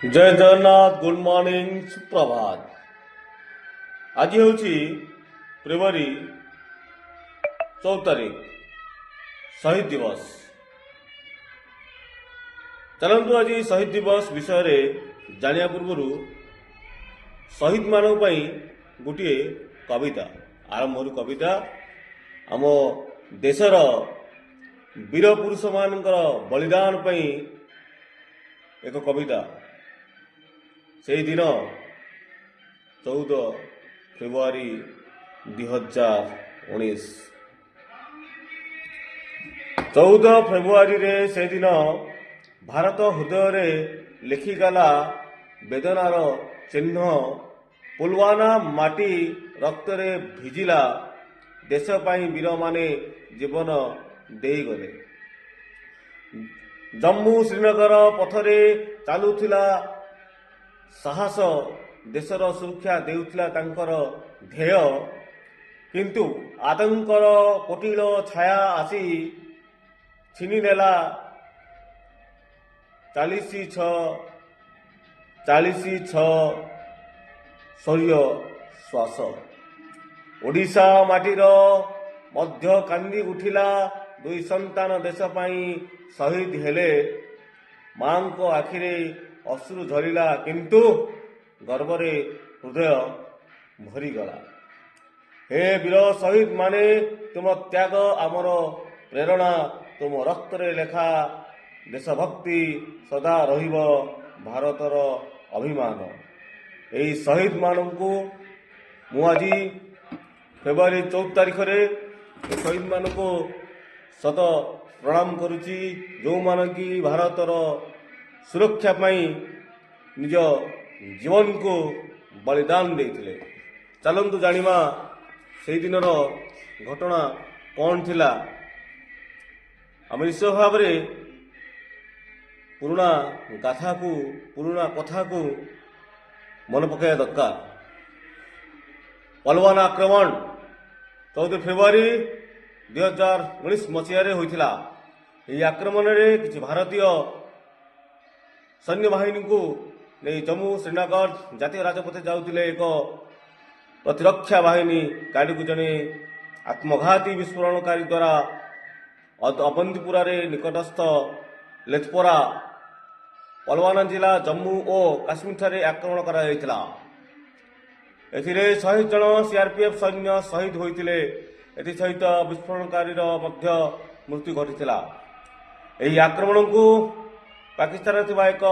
जय Jagannath good morning सुप्रभात। आज हूँ फेब्रुआरी 14 तारीख शहीद दिवस। चलतु आज शहीद दिवस विषय जानिया पूर्व शहीद मान गोटे कविता आरंभ कविता आम देशर वीर पुरुष मान बलिदान पई एक कविता। से दिन 14 फेब्रुआरी 2019 14 फेब्रुआरी रे से दिन भारत हृदय रे लिखिगला वेदनार चिन्ह। पुलवामा माटी रक्त रे भिजिला देश पाई वीर माने जीवन देईगले। जम्मू श्रीनगर पथरे चालुथिला साहस देशर सुरक्षा देउथिला तांकर ध्येय, किंतु आतंकर कोटिल छाया आसी छिनिनेला 46 शौर्य श्वास। ओडिशा माटीर मध्य कांदी उठिला दुई संतान देश पाई शहीद हेले। मां को आखिरे अश्रु झरिला, किंतु गर्वरे हृदय भरीगला। हे वीर शहीद माने तुम त्याग आमर प्रेरणा, तुम रक्त रे लेखा देशभक्ति सदा रहिब भारतर अभिमान। एही शहीद मानकु मु आज फेब्रुआरी 14 तारीख रे शहीद मानकु सत प्रणाम करुची, जो मान की भारतर सुरक्षा पाई निज जीवन को बलिदान देते। चलतु जानिबा से दिनर घटना कौन थिला। आम निश्चय भाव पुराणा गाथा को पुराणा कथा को मन पकाया दरकार। पुलवामा आक्रमण 14 फेब्रुआरी 2019 मसीह होता। यह आक्रमण में किसी भारतीय सैन्य बाहिनी को नहीं जम्मू श्रीनगर जातीय राजपथ जाऊले एक प्रतिरक्षा बाहिनी गाड़ी को जड़े आत्मघाती विस्फोरणकारी द्वारा अवंतीपुरा निकटस्थ लेथपोरा पुलवामा जिला जम्मू और काश्मीर ठारे आक्रमण करा। एथिरे 100 जन सीआरपीएफ सैन्य शहीद होते। एसहित विस्फोरणकारी मृत्यु घटी। यही आक्रमण को पाकिस्तान एक